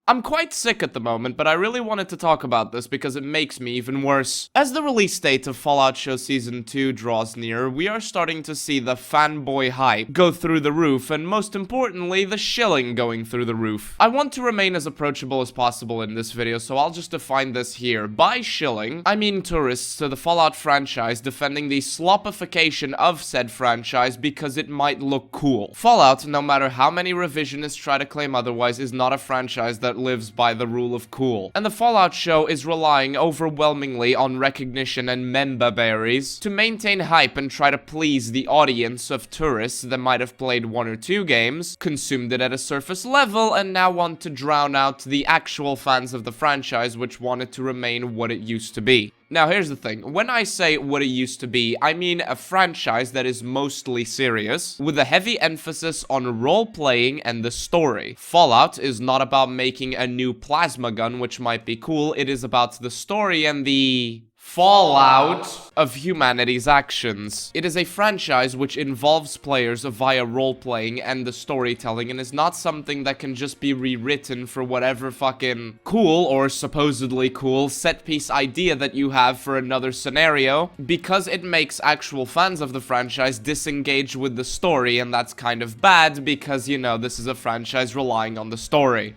I'm quite sick at the moment, but I really wanted to talk about this because it makes me even worse. As the release date of Fallout Show Season 2 draws near, we are starting to see the fanboy hype go through the roof, and most importantly, the shilling going through the roof. I want to remain as approachable as possible in this video, so I'll just define this here. By shilling, I mean tourists to the Fallout franchise defending the slopification of said franchise because it might look cool. Fallout, no matter how many revisionists try to claim otherwise, is not a franchise that lives by the rule of cool. And the Fallout show is relying overwhelmingly on recognition and member berries to maintain hype and try to please the audience of tourists that might have played 1 or 2 games, consumed it at a surface level, and now want to drown out the actual fans of the franchise which want it to remain what it used to be. Now, here's the thing. When I say what it used to be, I mean a franchise that is mostly serious, with a heavy emphasis on role-playing and the story. Fallout is not about making a new plasma gun, which might be cool. It is about the story and the fallout of humanity's actions. It is a franchise which involves players via role-playing and the storytelling, and is not something that can just be rewritten for whatever fucking cool or supposedly cool set-piece idea that you have for another scenario, because it makes actual fans of the franchise disengage with the story, and that's kind of bad because, you know, this is a franchise relying on the story.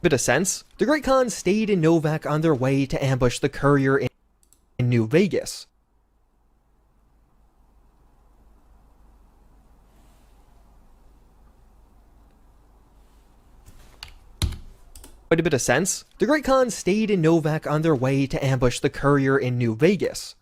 Bit of sense. The Great Khan stayed in Novak on their way to ambush the courier in New Vegas. Quite a bit of sense. The Great Khan stayed in Novak on their way to ambush the courier in New Vegas.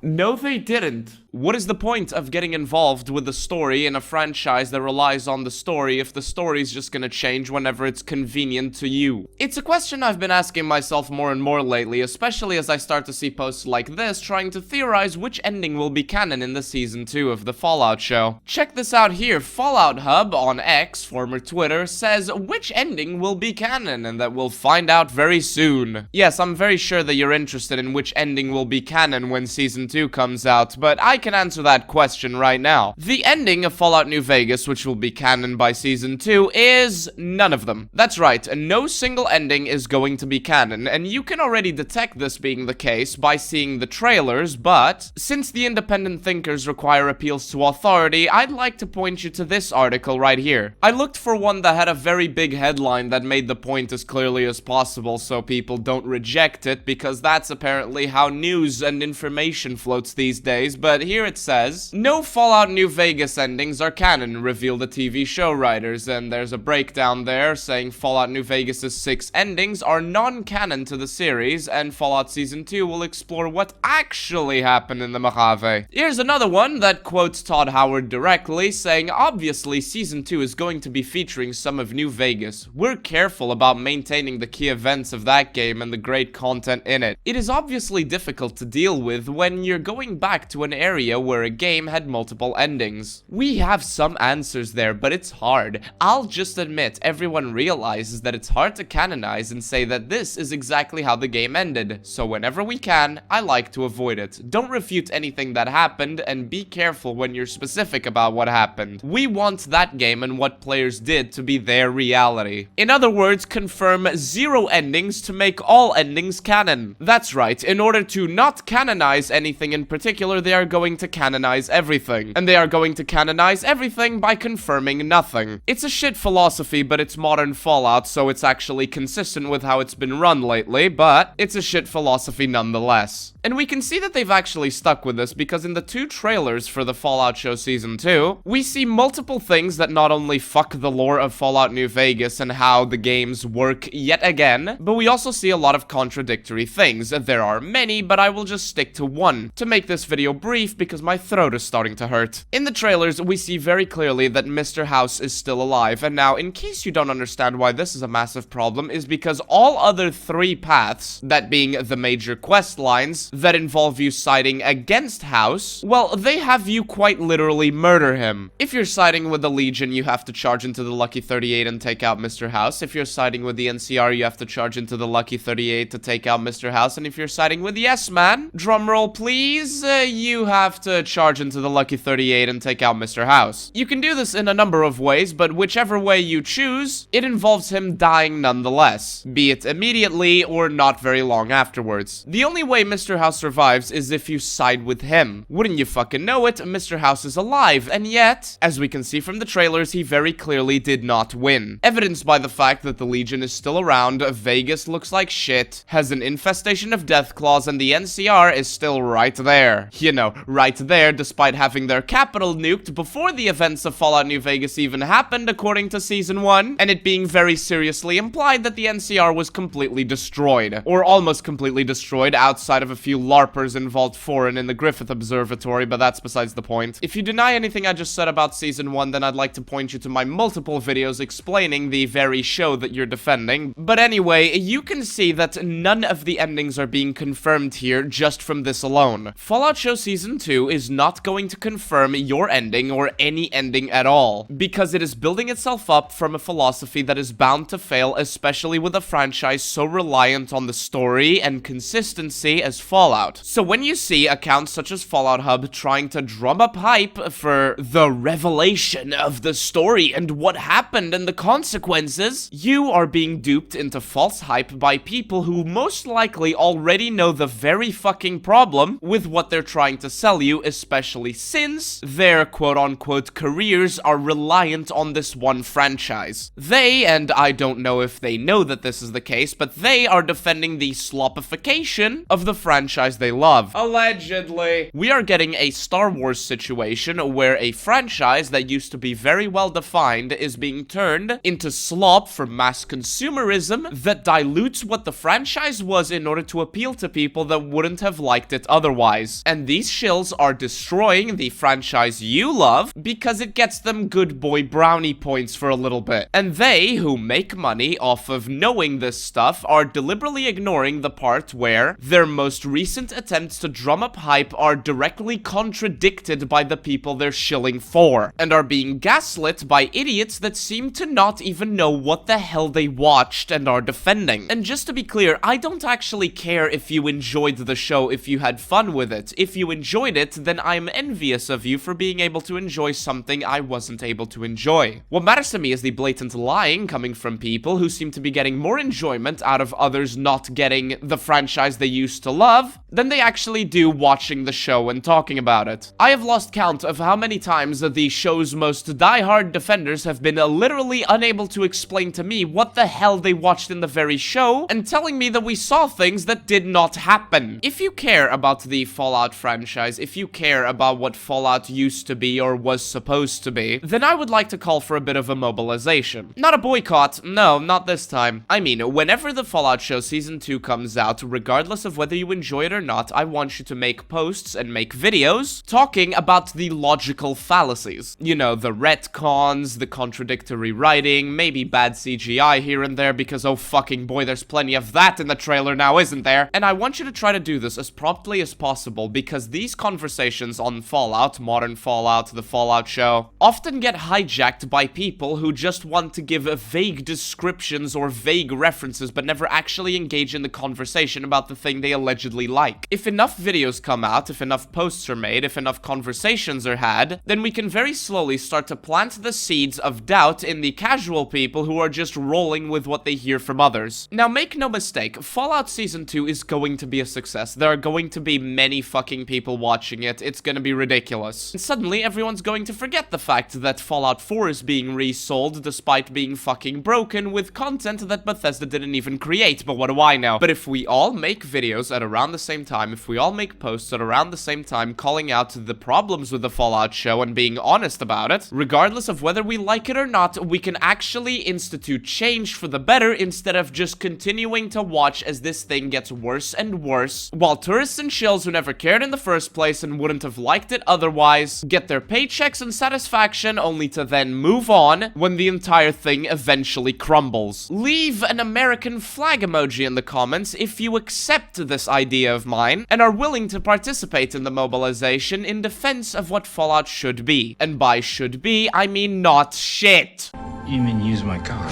No, they didn't. What is the point of getting involved with the story in a franchise that relies on the story if the story's just gonna change whenever it's convenient to you? It's a question I've been asking myself more and more lately, especially as I start to see posts like this trying to theorize which ending will be canon in the Season 2 of the Fallout show. Check this out here. Fallout Hub on X, former Twitter, says which ending will be canon and that we'll find out very soon. Yes, I'm very sure that you're interested in which ending will be canon when Season 2 comes out, but I can answer that question right now. The ending of Fallout New Vegas, which will be canon by Season 2, is none of them. That's right, no single ending is going to be canon, and you can already detect this being the case by seeing the trailers, but since the independent thinkers require appeals to authority, I'd like to point you to this article right here. I looked for one that had a very big headline that made the point as clearly as possible so people don't reject it, because that's apparently how news and information floats these days, but here it says, no Fallout New Vegas endings are canon, reveal the TV show writers, and there's a breakdown there saying Fallout New Vegas' 6 endings are non-canon to the series, and Fallout Season 2 will explore what actually happened in the Mojave. Here's another one that quotes Todd Howard directly, saying, obviously Season 2 is going to be featuring some of New Vegas. We're careful about maintaining the key events of that game and the great content in it. It is obviously difficult to deal with when you're going back to an area where a game had multiple endings. We have some answers there, but it's hard. I'll just admit, everyone realizes that it's hard to canonize and say that this is exactly how the game ended, so whenever we can, I like to avoid it. Don't refute anything that happened, and be careful when you're specific about what happened. We want that game and what players did to be their reality. In other words, confirm 0 endings to make all endings canon. That's right, in order to not canonize anything in particular, they are going to canonize everything. And they are going to canonize everything by confirming nothing. It's a shit philosophy, but it's modern Fallout, so it's actually consistent with how it's been run lately, but it's a shit philosophy nonetheless. And we can see that they've actually stuck with this, because in the 2 trailers for the Fallout show Season 2, we see multiple things that not only fuck the lore of Fallout New Vegas and how the games work yet again, but we also see a lot of contradictory things. There are many, but I will just stick to one to make this video brief because my throat is starting to hurt. In the trailers, we see very clearly that Mr. House is still alive, and now, in case you don't understand why this is a massive problem, is because all other 3 paths, that being the major quest lines, that involve you siding against House, well, they have you quite literally murder him. If you're siding with the Legion, you have to charge into the Lucky 38 and take out Mr. House. If you're siding with the NCR, you have to charge into the Lucky 38 to take out Mr. House. And if you're siding with Yes Man, drumroll please, you have to charge into the Lucky 38 and take out Mr. House. You can do this in a number of ways, but whichever way you choose, it involves him dying nonetheless, be it immediately or not very long afterwards. The only way Mr. House survives is if you side with him. Wouldn't you fucking know it, Mr. House is alive, and yet, as we can see from the trailers, he very clearly did not win. Evidenced by the fact that the Legion is still around, Vegas looks like shit, has an infestation of Deathclaws, and the NCR is still right there. You know, right there, despite having their capital nuked before the events of Fallout New Vegas even happened, according to Season 1, and it being very seriously implied that the NCR was completely destroyed, or almost completely destroyed outside of a few LARPers in Vault 4 and in the Griffith Observatory, but that's besides the point. If you deny anything I just said about Season 1, then I'd like to point you to my multiple videos explaining the very show that you're defending. But anyway, you can see that none of the endings are being confirmed here just from this alone. Fallout Show Season 2 is not going to confirm your ending or any ending at all, because it is building itself up from a philosophy that is bound to fail, especially with a franchise so reliant on the story and consistency as Fallout. So when you see accounts such as Fallout Hub trying to drum up hype for the revelation of the story and what happened and the consequences, you are being duped into false hype by people who most likely already know the very fucking problem with what they're trying to sell you, especially since their quote-unquote careers are reliant on this one franchise. They, and I don't know if they know that this is the case, but they are defending the slopification of the franchise they love. Allegedly. We are getting a Star Wars situation where a franchise that used to be very well defined is being turned into slop for mass consumerism that dilutes what the franchise was in order to appeal to people that wouldn't have liked it otherwise. And these shills are destroying the franchise you love because it gets them good boy brownie points for a little bit. And they, who make money off of knowing this stuff, are deliberately ignoring the part where their most recent attempts to drum up hype are directly contradicted by the people they're shilling for, and are being gaslit by idiots that seem to not even know what the hell they watched and are defending. And just to be clear, I don't actually care if you enjoyed the show, if you had fun with it. If you enjoyed it, then I'm envious of you for being able to enjoy something I wasn't able to enjoy. What matters to me is the blatant lying coming from people who seem to be getting more enjoyment out of others not getting the franchise they used to love than they actually do watching the show and talking about it. I have lost count of how many times the show's most diehard defenders have been literally unable to explain to me what the hell they watched in the very show, and telling me that we saw things that did not happen. If you care about the Fallout franchise, if you care about what Fallout used to be or was supposed to be, then I would like to call for a bit of a mobilization. Not a boycott, no, not this time. I mean, whenever the Fallout Show Season 2 comes out, regardless of whether you enjoy it or not, I want you to make posts and make videos talking about the logical fallacies. You know, the retcons, the contradictory writing, maybe bad CGI here and there, because oh fucking boy, there's plenty of that in the trailer now, isn't there? And I want you to try to do this as promptly as possible, because these conversations on Fallout, modern Fallout, the Fallout show, often get hijacked by people who just want to give vague descriptions or vague references, but never actually engage in the conversation about the thing they allegedly like. If enough videos come out, if enough posts are made, if enough conversations are had, then we can very slowly start to plant the seeds of doubt in the casual people who are just rolling with what they hear from others. Now, make no mistake, Fallout Season 2 is going to be a success. There are going to be many fucking people watching it. It's gonna be ridiculous. And suddenly, everyone's going to forget the fact that Fallout 4 is being resold despite being fucking broken with content that Bethesda didn't even create, but what do I know? But if we all make videos at around the same time, if we all make posts at around the same time calling out the problems with the Fallout show and being honest about it, regardless of whether we like it or not, we can actually institute change for the better instead of just continuing to watch as this thing gets worse and worse, while tourists and shills who never cared in the first place and wouldn't have liked it otherwise get their paychecks and satisfaction only to then move on when the entire thing eventually crumbles. Leave an American flag emoji in the comments if you accept this idea idea of mine and are willing to participate in the mobilization in defense of what Fallout should be. And by should be, I mean not shit. You mean use my car?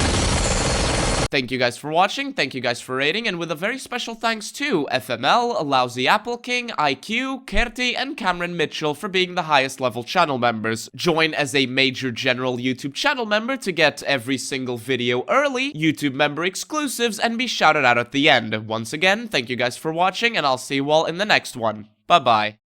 Thank you guys for watching, thank you guys for rating, and with a very special thanks to FML, LousyAppleKing, IQ, Kherty, and Cameron Mitchell for being the highest level channel members. Join as a major general YouTube channel member to get every single video early, YouTube member exclusives, and be shouted out at the end. Once again, thank you guys for watching, and I'll see you all in the next one. Bye-bye.